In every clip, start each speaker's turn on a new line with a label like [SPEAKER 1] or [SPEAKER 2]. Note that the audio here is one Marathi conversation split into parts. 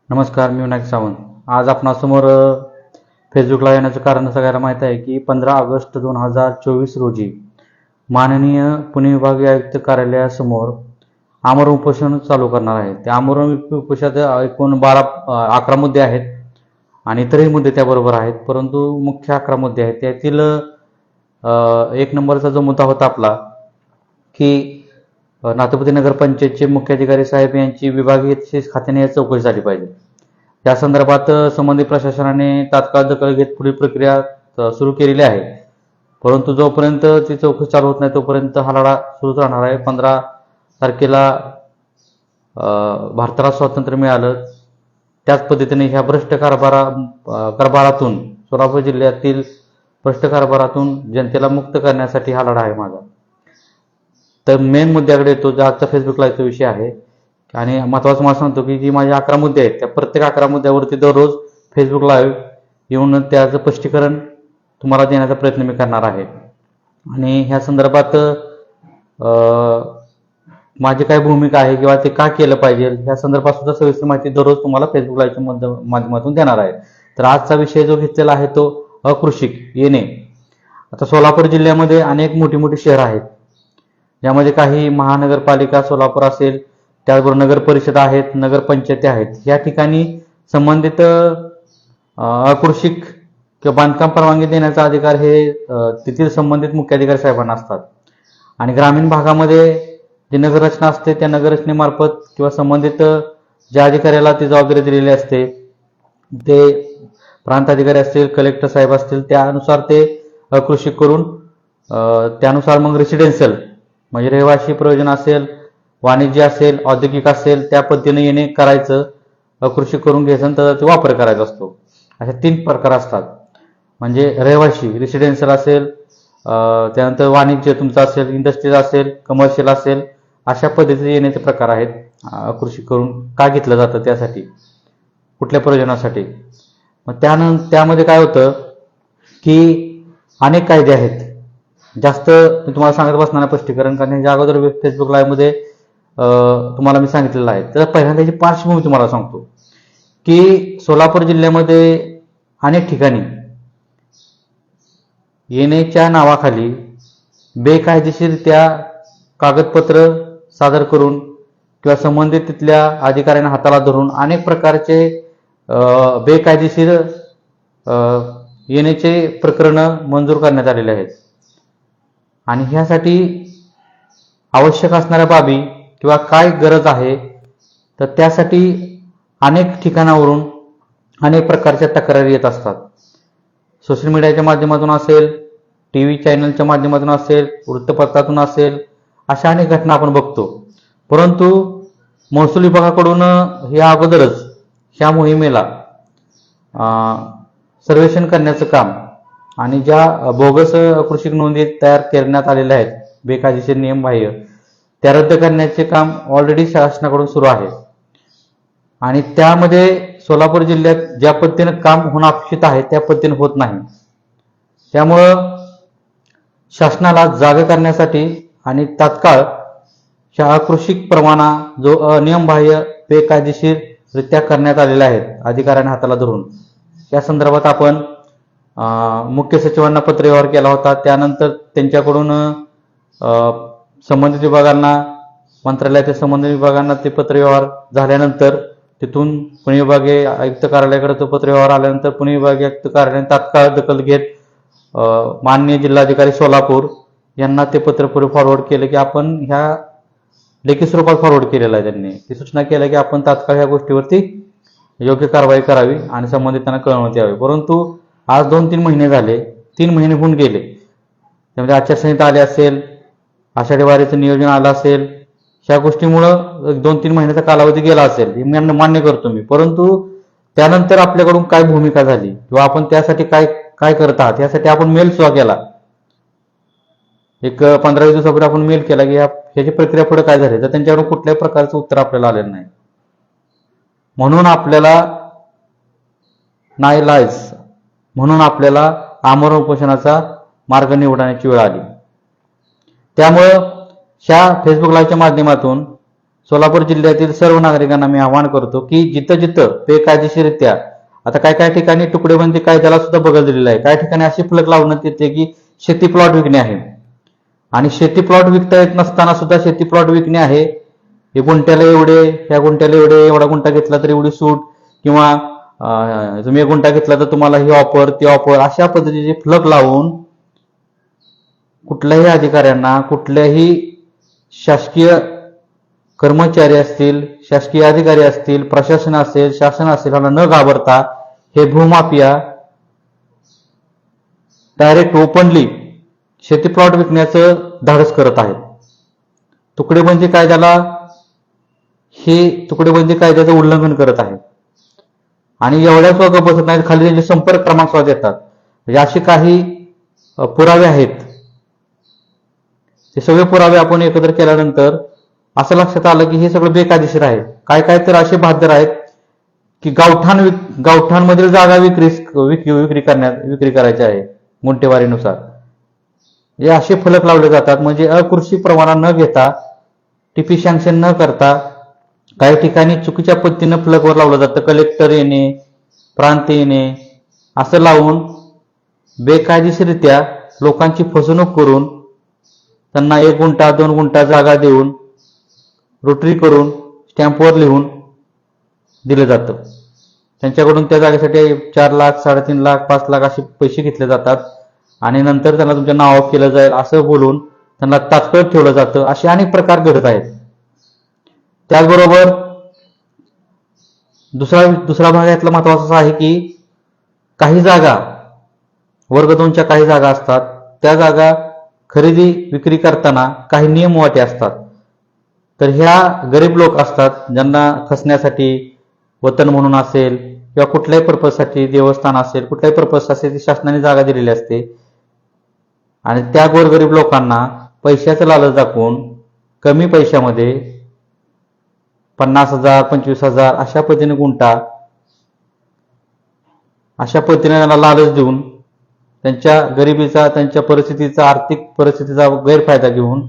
[SPEAKER 1] नमस्कार, मी विनायक सावंत. आज आपणासमोर फेसबुकला येण्याचं कारण सगळ्यांना माहीत आहे की 15 ऑगस्ट 2024 रोजी माननीय पुणे विभागीय आयुक्त कार्यालयासमोर आमरण उपोषण चालू करणार आहे. त्या आमरण उपोषणात एकूण 11 मुद्दे आहेत आणि इतरही मुद्दे त्याबरोबर आहेत, परंतु मुख्य 11 मुद्दे आहेत. त्यातील एक नंबरचा जो मुद्दा होता आपला की नाथपती नगरपंचायतचे मुख्याधिकारी साहेब यांची विभागीय खात्याने चौकशी झाली पाहिजे. त्या संदर्भात संबंधित प्रशासनाने तात्काळ दखल घेत पुढील प्रक्रिया सुरू केलेली आहे. परंतु जोपर्यंत ती चौकशी चालू होत नाही तोपर्यंत हा लढा सुरूच राहणार आहे. 15 तारखेला भारताला स्वातंत्र्य मिळालं, त्याच पद्धतीने ह्या भ्रष्ट कारभारातून सोलापूर जिल्ह्यातील भ्रष्ट कारभारातून जनतेला मुक्त करण्यासाठी हा लढा आहे माझा. तर मेन मुद्द्याकडे येतो, जो आजचा फेसबुक लाईव्हचा विषय आहे. आणि महत्त्वाचं मला सांगतो की जी माझी 11 मुद्दे आहेत त्या प्रत्येक 11 मुद्द्यावरती दररोज फेसबुक लाईव्ह येऊन त्याचं स्पष्टीकरण तुम्हाला देण्याचा प्रयत्न मी करणार आहे. आणि ह्या संदर्भात माझी काय भूमिका आहे किंवा ते का केलं पाहिजे ह्या संदर्भात सुद्धा सविस्तर माहिती दररोज तुम्हाला फेसबुक लाईव्हच्या माध्यमातून देणार आहे. तर आजचा विषय जो घेतलेला आहे तो अकृषिक येणे. आता सोलापूर जिल्ह्यामध्ये अनेक मोठी मोठी शहरं आहेत, ज्यामध्ये काही महानगरपालिका सोलापूर असेल, त्याचबरोबर नगर परिषद आहेत, नगरपंचायती आहेत. या ठिकाणी संबंधित अकृषिक किंवा बांधकाम परवानगी देण्याचा अधिकार हे तेथील संबंधित मुख्याधिकारी साहेबांना असतात. आणि ग्रामीण भागामध्ये जी नगररचना असते त्या नगररचनेमार्फत किंवा संबंधित ज्या अधिकाऱ्याला ती जबाबदारी दिलेली असते, ते प्रांताधिकारी असतील, कलेक्टर साहेब असतील, त्यानुसार ते अकृषिक करून त्यानुसार मग रेसिडेन्शियल म्हणजे रहिवासी प्रयोजन असेल, वाणिज्य असेल, औद्योगिक असेल, त्या पद्धतीने येणे करायचं, अकृषिक करून घ्यायचं आणि त्याचा वापर करायचा असतो. अशा 3 प्रकार असतात. म्हणजे रहिवासी रेसिडेन्शियल असेल, त्यानंतर वाणिज्य तुमचं असेल, इंडस्ट्रीज असेल, कमर्शियल असेल, अशा पद्धतीचे येण्याचे प्रकार आहेत. अकृषिक करून का घेतलं जातं, त्यासाठी कुठल्या प्रयोजनासाठी. मग त्यामध्ये काय होतं की अनेक कायदे आहेत. जास्त मी तुम्हाला सांगत बसणार नाही स्पष्टीकरण, कारण ह्याच्या अगोदर फेसबुक लाईव्हमध्ये तुम्हाला मी सांगितलेलं आहे. तर पहिल्यांदा त्याची पार्श्वभूमी तुम्हाला सांगतो की सोलापूर जिल्ह्यामध्ये अनेक ठिकाणी येण्याच्या नावाखाली बेकायदेशीररित्या कागदपत्र सादर करून किंवा संबंधित तिथल्या अधिकाऱ्यांना हाताला धरून अनेक प्रकारचे बेकायदेशीर येण्याचे प्रकरणं मंजूर करण्यात आलेले आहेत. आणि ह्यासाठी आवश्यक असणाऱ्या बाबी किंवा काय गरज आहे, तर त्यासाठी अनेक ठिकाणावरून अनेक प्रकारच्या तक्रारी येत असतात. सोशल मीडियाच्या माध्यमातून असेल, TV चॅनलच्या माध्यमातून असेल, वृत्तपत्रातून असेल, अशा अनेक घटना आपण बघतो. परंतु महसूल विभागाकडून या अगोदरच ह्या मोहिमेला सर्वेक्षण करण्याचं काम आणि ज्या बोगस अकृषिक नोंदी तयार करण्यात आलेल्या आहेत बेकायदेशीर नियमबाह्य, त्या रद्द करण्याचे काम ऑलरेडी शासनाकडून सुरू आहे. आणि त्यामध्ये सोलापूर जिल्ह्यात ज्या पद्धतीनं काम होणं अपेक्षित आहे त्या पद्धतीनं होत नाही. त्यामुळं शासनाला जागा करण्यासाठी आणि तात्काळ अकृषिक परवाना जो अनियमबाह्य बेकायदेशीररित्या करण्यात आलेला आहे अधिकाऱ्यांना हाताला धरून, या संदर्भात आपण मुख्य सचिवांना पत्रव्यवहार केला होता. त्यानंतर त्यांच्याकडून संबंधित विभागांना, मंत्रालयातील संबंधित विभागांना ते पत्रव्यवहार झाल्यानंतर तिथून पुणे विभागीय आयुक्त कार्यालयाकडे तो पत्रव्यवहार आल्यानंतर पुणे विभागीय आयुक्त कार्यालयाने तात्काळ दखल घेत माननीय जिल्हाधिकारी सोलापूर यांना ते पत्र पुढे फॉरवर्ड केलं की आपण ह्या लेखी स्वरूपात फॉरवर्ड केलेलं आहे. त्यांनी ती सूचना केल्या की आपण तात्काळ ह्या गोष्टीवरती योग्य कारवाई करावी आणि संबंधितांना कळवण्यात यावे. परंतु आज 2-3 महिने झाले, 3 महिने होऊन गेले. त्यामध्ये आचारसंहिता आली असेल, आषाढी वारीचं नियोजन आलं असेल, ह्या गोष्टीमुळं 2-3 महिन्याचा कालावधी गेला असेल, हे मान्य करतो मी. परंतु त्यानंतर आपल्याकडून काय भूमिका झाली किंवा आपण त्यासाठी काय करत आहात यासाठी आपण मेल सुद्धा केला. एक 15-20 दिवसापूर्वी आपण मेल केला की ह्याची प्रक्रिया पुढे काय झाली, तर त्यांच्याकडून कुठल्याही प्रकारचं उत्तर आपल्याला आलेलं नाही. म्हणून आपल्याला आमरण उपोषणाचा मार्ग निवडण्याची वेळ आली. त्यामुळं ह्या फेसबुक लाईव्हच्या माध्यमातून सोलापूर जिल्ह्यातील सर्व नागरिकांना मी आवाहन करतो की जिथं जिथं बेकायदेशीररित्या, आता काय काय ठिकाणी तुकडेबंदी कायद्याला सुद्धा बगल दिलेला आहे, काही ठिकाणी अशी फलक लावण्यात येते की शेती प्लॉट विकणे आहे, आणि शेती प्लॉट विकता येत नसताना सुद्धा शेती प्लॉट विकणे आहे, हे गुंठ्याला एवढे, ह्या गुंठ्याला एवढे, एवढा गुंठा घेतला तर एवढी सूट, किंवा तुम्ही एक गुंठा घेतला तर तुम्हाला ही ऑफर, ती ऑफर, अशा पद्धतीचे फलक लावून कुठल्याही अधिकाऱ्यांना, कुठल्याही शासकीय कर्मचारी असतील, शासकीय अधिकारी असतील, प्रशासन असेल, शासन असेल, यांना न घाबरता हे भूमाफिया डायरेक्ट ओपनली शेती प्लॉट विकण्याचं धाडस करत आहेत. तुकडेबंदी कायद्याला, हे तुकडेबंदी कायद्याचं उल्लंघन करत आहेत. आणि एवढ्याच वगैरे बसत नाहीत, खाली त्यांचे संपर्क क्रमांक सुद्धा देतात. म्हणजे असे काही पुरावे आहेत. ते सगळे पुरावे आपण एकत्र केल्यानंतर असं लक्षात आलं की हे सगळं बेकायदेशीर आहे. काय काय तर असे बाध्य आहेत की गावठाणमधील जागा विक्री करायची आहे गुंठेवारीनुसार. हे असे फलक लावले जातात, म्हणजे अकृषी परवाना न घेता, टीपी सँक्शन न करता, काही ठिकाणी चुकीच्या पद्धतीनं फलकवर लावलं जातं, कलेक्टर येणे, प्रांत येणे, असं लावून बेकायदेशीररित्या लोकांची फसवणूक करून त्यांना 1 गुंठा 2 गुंठा जागा देऊन, रोटरी करून, स्टॅम्पवर लिहून दिलं जातं. त्यांच्याकडून त्या जागेसाठी 4 लाख, 3.5 लाख, 5 लाख असे पैसे घेतले जातात, आणि नंतर त्यांना तुमच्या नावावर केलं जाईल असं बोलून त्यांना तात्काळ ठेवलं जातं. असे अनेक प्रकार घडत आहेत. त्याचबरोबर दुसरा भाग यातला महत्वाचा आहे की काही जागा, वर्ग 2च्या काही जागा असतात, त्या जागा खरेदी विक्री करताना काही नियम अटी असतात. तर ह्या गरीब लोक असतात ज्यांना खचण्यासाठी, वतन म्हणून असेल किंवा कुठल्याही पर्पजसाठी, देवस्थान असेल, कुठल्याही पर्पज असेल, ती शासनाने जागा दिलेली असते, आणि त्या गोरगरीब लोकांना पैशाचं लालच दाखवून कमी पैशामध्ये 50,000, 25,000 अशा पद्धतीने गुंठा, अशा पद्धतीने त्यांना लालच देऊन त्यांच्या गरिबीचा, त्यांच्या परिस्थितीचा, आर्थिक परिस्थितीचा गैरफायदा घेऊन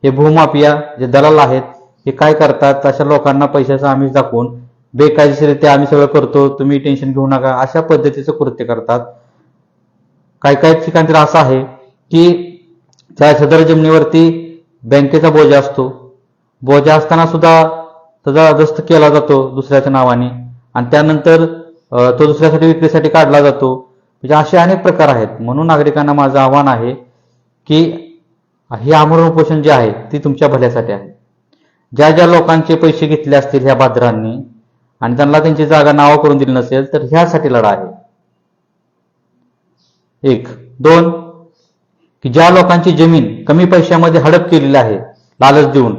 [SPEAKER 1] हे भूमाफिया जे दलाल आहेत हे काय करतात, अशा लोकांना पैशाचा आमिष दाखवून बेकायदेशीररित्या आम्ही सगळं करतो, तुम्ही टेन्शन घेऊ नका, अशा पद्धतीचं कृत्य करतात. काही ठिकाणी तर असं आहे की त्या सदर जमिनीवरती बँकेचा बोजा असतो, बोजा असताना सुद्धा त्याचा दस्त केला जातो दुसऱ्याच्या नावाने, आणि त्यानंतर तो दुसऱ्यासाठी विक्रीसाठी काढला जातो. म्हणजे असे अनेक प्रकार आहेत. म्हणून नागरिकांना माझं आव्हान आहे की हे आमरण उपोषण जे आहे ते तुमच्या भल्यासाठी आहे. ज्या ज्या लोकांचे पैसे घेतले असतील ह्या बाजारांनी आणि त्यांना त्यांची जागा नावं करून दिली नसेल तर ह्यासाठी लढा आहे. 1. 2. की ज्या लोकांची जमीन कमी पैशामध्ये हडप केलेली आहे लालच देऊन,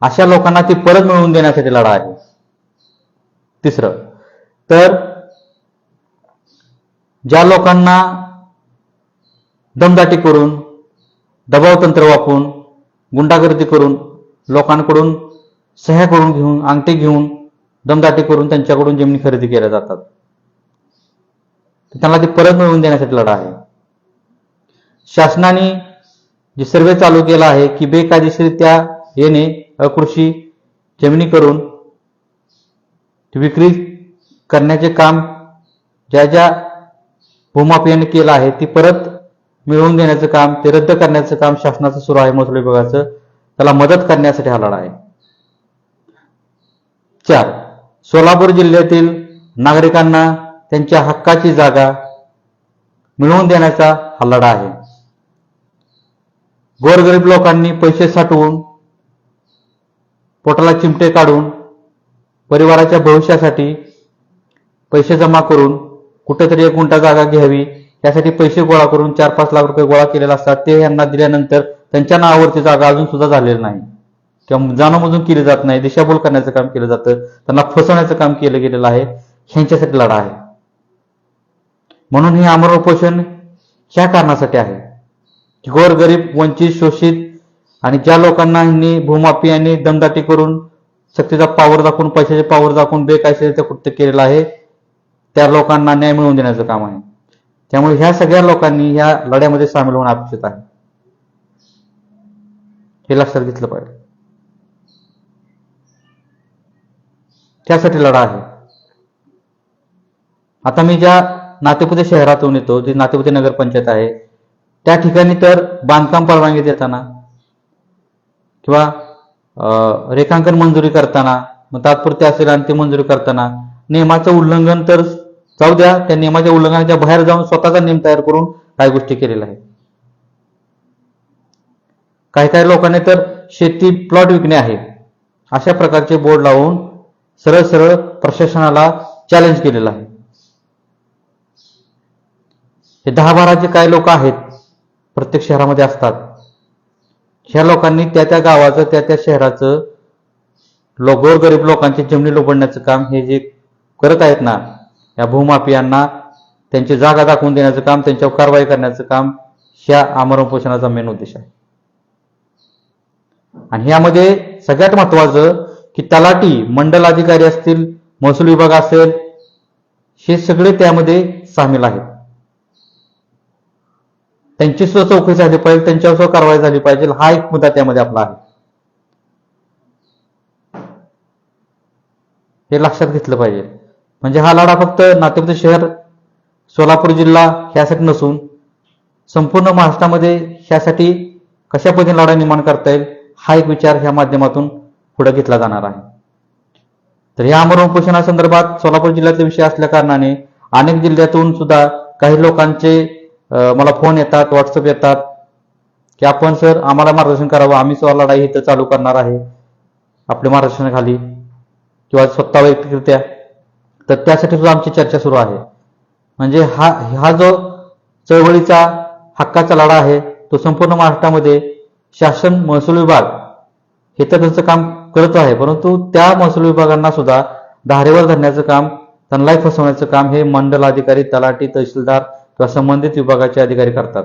[SPEAKER 1] अशा लोकांना ती परत मिळवून देण्यासाठी लढा आहे. 3. तर ज्या लोकांना दमदाटी करून, दबाव तंत्र वापरून, गुंडागर्दी करून, लोकांकडून सह्या करून घेऊन, अंगठी घेऊन, दमदाटी करून त्यांच्याकडून जमिनी खरेदी केल्या जातात, त्यांना ती परत मिळवून देण्यासाठी लढा आहे. शासनाने जे सर्वे चालू केला आहे की बेकायदेशीररित्या येणे, अकृषी जमिनी करून विक्री करण्याचे काम ज्या ज्या भूमाफियांनी केलं आहे ती परत मिळवून देण्याचं काम, ते रद्द करण्याचं काम शासनाचं सुरू आहे, महसूल विभागाचं. त्याला मदत करण्यासाठी हा लढा आहे. 4. सोलापूर जिल्ह्यातील नागरिकांना त्यांच्या हक्काची जागा मिळवून देण्याचा हा लढा आहे. गोरगरीब लोकांनी पैसे साठवून, पोटाला चिमटे काढून, परिवाराच्या भविष्यासाठी पैसे जमा करून कुठेतरी 1 गुंठा जागा घ्यावी यासाठी पैसे गोळा करून 4-5 लाख रुपये गोळा केलेले असतात. ते यांना दिल्यानंतर त्यांच्या नावावरती जागा अजून सुद्धा झालेली नाही किंवा जाणूनबुजून केली जात नाही, दिशाभूल करण्याचं काम केलं जातं, त्यांना फसवण्याचं काम केलं गेलेलं आहे. ह्यांच्यासाठी लढा आहे. म्हणून हे आमरण उपोषण ह्या कारणासाठी आहे की गोरगरीब, वंचित, शोषित आणि ज्या लोकांना ह्यांनी भूमाफियांनी दमदाटी करून, शक्तीचा पावर दाखवून, पैशाचे पावर दाखवून बेकायदेशीररित्या कृत्य केलेलं आहे, त्या लोकांना न्याय मिळवून देण्याचं काम आहे. त्यामुळे ह्या सगळ्या लोकांनी ह्या लढ्यामध्ये सामील होणं अपेक्षित आहे. हे लक्षात घेतलं पाहिजे. त्यासाठी लढा आहे. आता मी ज्या नातेपुते शहरातून येतो, जी नातेपुते नगरपंचायत आहे, त्या ठिकाणी तर बांधकाम परवानगी देताना किंवा रेखांकन मंजुरी करताना, मग तात्पुरते असेल आणि ते मंजुरी करताना नियमाचं उल्लंघन तर जाऊ द्या, त्या नियमाच्या उल्लंघनाच्या बाहेर जाऊन स्वतःचा नियम तयार करून काही गोष्टी केलेल्या आहेत. काही काही लोकांनी तर शेती प्लॉट विकणे आहे अशा प्रकारचे बोर्ड लावून सरळ सरळ प्रशासनाला चॅलेंज केलेलं आहे. हे 10-12 जे काही लोक आहेत प्रत्येक शहरामध्ये असतात, ह्या लोकांनी त्या त्या गावाचं त्या त्या शहराचं गोरगरीब लोकांची जमिनी लोबडण्याचं काम हे जे करत आहेत ना, या भूमाफियांना त्यांची जागा दाखवून देण्याचं काम, त्यांच्यावर कारवाई करण्याचं काम ह्या आमरण उपोषणाचा मेन उद्देश आहे. आणि यामध्ये सगळ्यात महत्वाचं की तलाठी, मंडल अधिकारी असतील, महसूल विभाग असेल, हे सगळे त्यामध्ये सामील आहेत. त्यांची सुद्धा चौकशी झाली पाहिजे, त्यांच्यावर सुद्धा कारवाई झाली पाहिजे, हा एक मुद्दा त्यामध्ये आपला आहे. हे लक्षात घेतलं पाहिजे. म्हणजे हा लढा फक्त नातेपुते शहर, सोलापूर जिल्हा ह्यासाठी नसून संपूर्ण महाराष्ट्रामध्ये ह्यासाठी कशा पद्धतीने लढा निर्माण करता येईल हा एक विचार ह्या माध्यमातून पुढे घेतला जाणार आहे. तर या आमरण उपोषणासंदर्भात सोलापूर जिल्ह्यातले विषय असल्या कारणाने अनेक जिल्ह्यातून सुद्धा काही लोकांचे मला फोन येतात, व्हॉट्सअप येतात की आपण सर आम्हाला मार्गदर्शन करावं, आम्ही सुद्धा लढाई इथं चालू करणार आहे आपल्या मार्गदर्शनाखाली किंवा स्वतः वैयक्तिकरित्या. तर त्यासाठी सुद्धा आमची चर्चा सुरू आहे. म्हणजे हा जो चळवळीचा हक्काचा लढा आहे तो संपूर्ण महाराष्ट्रामध्ये शासन, महसूल विभाग हे तर त्यांचं काम करत आहे, परंतु त्या महसूल विभागांना सुद्धा धारेवर धरण्याचं काम, त्यांनाही फसवण्याचं काम हे मंडल अधिकारी, तलाठी, तहसीलदार किंवा संबंधित विभागाचे अधिकारी करतात,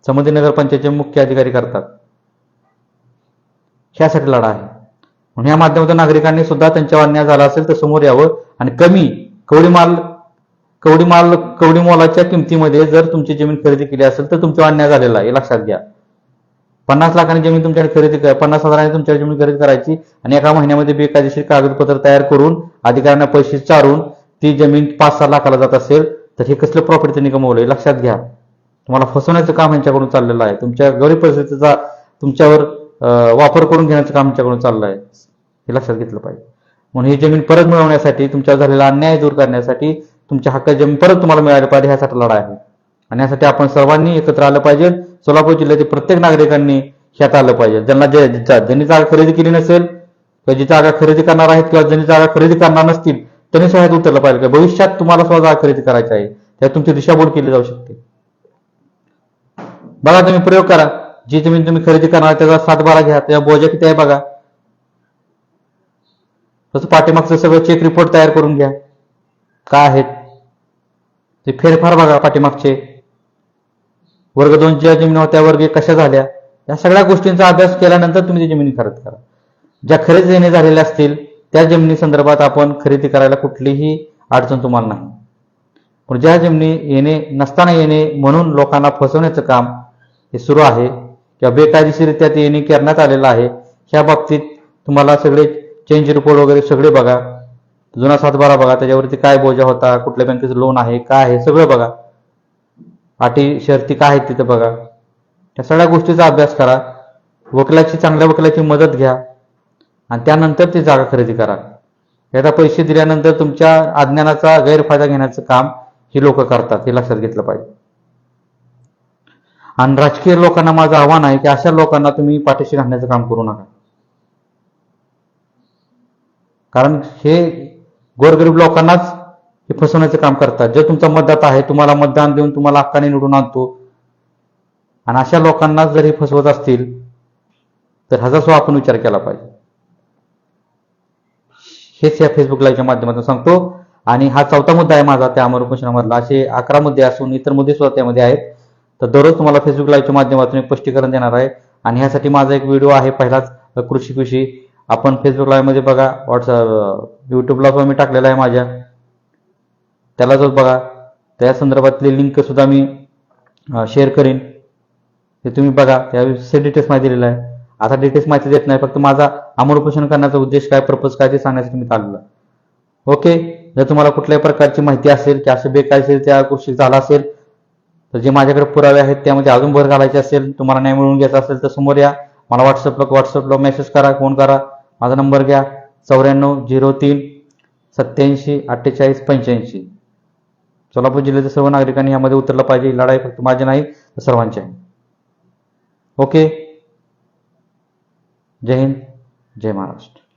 [SPEAKER 1] संबंधित नगरपंचायतचे मुख्य अधिकारी करतात. ह्यासाठी लढा आहे. म्हणून या माध्यमातून नागरिकांनी सुद्धा त्यांच्यावर अन्याय झाला असेल तर समोर यावं आणि कवडी मोलाच्या किमतीमध्ये जर तुमची जमीन खरेदी केली असेल तर तुमच्यावर अन्याय झालेला आहे हे लक्षात घ्या. 50 लाखांनी जमीन तुमच्याकडे 50,000 तुमच्याकडे जमीन खरेदी करायची आणि एका महिन्यामध्ये बेकायदेशीर कागदपत्र तयार करून अधिकाऱ्यांना पैसे चारून ती जमीन 5-6 लाखाला जात असेल तर हे कसलं प्रॉफिट त्यांनी कमवलंय लक्षात घ्या. तुम्हाला फसवण्याचं काम यांच्याकडून चाललेलं आहे. तुमच्या गरीब परिस्थितीचा तुमच्यावर वापर करून घेण्याचं काम यांच्याकडून चाललं आहे हे लक्षात घेतलं पाहिजे. म्हणून ही जमीन परत मिळवण्यासाठी, तुमच्यावर झालेला अन्याय दूर करण्यासाठी, तुमच्या हक्काची जमीन परत तुम्हाला मिळाली पाहिजे ह्यासाठी लढा आहे. आणि यासाठी आपण सर्वांनी एकत्र आलं पाहिजे. सोलापूर जिल्ह्यातील प्रत्येक नागरिकांनी ह्यात आलं पाहिजे. ज्यांनी जागा खरेदी केली नसेल किंवा जी जागा खरेदी करणार आहेत किंवा ज्यांनी जागा खरेदी करणार नसतील त्यांनी स्वतः उतरलं पाहिजे. भविष्यात तुम्हाला स्वतः जागा खरेदी करायची आहे, त्यात तुमची दिशाभूल केली जाऊ शकते. बघा, तुम्ही प्रयोग करा. जी जमीन तुम्ही खरेदी करणार त्याचा 7-12 घ्या, त्याचा बोजा किती आहे बघा. तसं पाठीमागचं सगळं चेक रिपोर्ट तयार करून घ्या, काय आहेत ते फेरफार बघा. पाठीमागचे वर्ग 2 ज्या जमीन होत्या वर्ग 1 कशा झाल्या, या सगळ्या गोष्टींचा अभ्यास केल्यानंतर तुम्ही ती जमीन खरेदी करा. ज्या खरेदी येणे झालेल्या असतील त्या जमिनी संदर्भात आपण खरेदी करायला कुठलीही अडचण तुम्हाला नाही. पण ज्या जमिनी येणे नसताना येणे म्हणून लोकांना फसवण्याचं काम हे सुरू आहे किंवा बेकायदेशीररित्या ते येणे करण्यात आलेलं आहे, ह्या बाबतीत तुम्हाला सगळे चेंज रिपोर्ट वगैरे सगळे बघा. जुना 7-12 बघा, त्याच्यावरती काय बोजा होता, कुठल्या बँकेचं लोन आहे, काय आहे सगळं बघा. अटी शर्ती काय आहेत तिथं बघा. त्या सगळ्या गोष्टीचा अभ्यास करा. चांगल्या वकिलाची मदत घ्या आणि त्यानंतर ती जागा खरेदी करा. एकदा पैसे दिल्यानंतर तुमच्या अज्ञानाचा गैरफायदा घेण्याचं काम ही लोक करतात हे लक्षात घेतलं पाहिजे. आणि राजकीय लोकांना माझं आव्हान आहे की अशा लोकांना तुम्ही पाठीशी घालण्याचं काम करू नका. कारण हे गोरगरीब लोकांनाच हे फसवण्याचं काम करतात. जे तुमचा मतदाता आहे, तुम्हाला मतदान देऊन तुम्हाला हक्काने निवडून आणतो, आणि अशा लोकांना जर हे फसवत असतील तर ह्याचा सुद्धा आपण विचार केला पाहिजे. हेच या फेसबुक लाईव्हच्या माध्यमातून सांगतो. आणि हा 4था मुद्दा आहे माझा त्या आमरण उपोषणामधला. असे 11 मुद्दे असून इतर मुद्दे सुद्धा त्यामध्ये आहेत. तर दररोज तुम्हाला फेसबुक लाईव्हच्या माध्यमातून एक स्पष्टीकरण देणार आहे. आणि ह्यासाठी माझा एक व्हिडिओ आहे पहिलाच कृषीविषयी, आपण फेसबुक लाईव्ह मध्ये बघा. युट्यूबला सुद्धा मी टाकलेला आहे माझ्या, त्याला जो बघा. त्या संदर्भातली लिंक सुद्धा मी शेअर करीन, ते तुम्ही बघा. त्या डिटेल्स माहिती दिलेला आहे. आता डिटेल्स माहिती देत नाही, फक्त माझा अंमलपोषण करण्याचा उद्देश काय, पर्पज काय ते सांगण्यासाठी मी चाललो. ओके. जर तुम्हाला कुठल्याही प्रकारची माहिती असेल की असं बेकायदेशीर त्या कृषी झाला असेल, तर जे माझ्याकडे पुरावे आहेत त्यामध्ये अजून भर घालायचे असेल, तुम्हाला न्याय मिळवून घ्यायचा असेल तर समोर या, मला व्हॉट्सअपला मेसेज करा, फोन करा. माझा नंबर घ्या 9403874885. सोलापूर जिल्ह्यातील सर्व नागरिकांनी यामध्ये उतरलं पाहिजे. ही लढाई फक्त माझी नाही तर सर्वांची आहे. ओके. जय हिंद, जय महाराष्ट्र.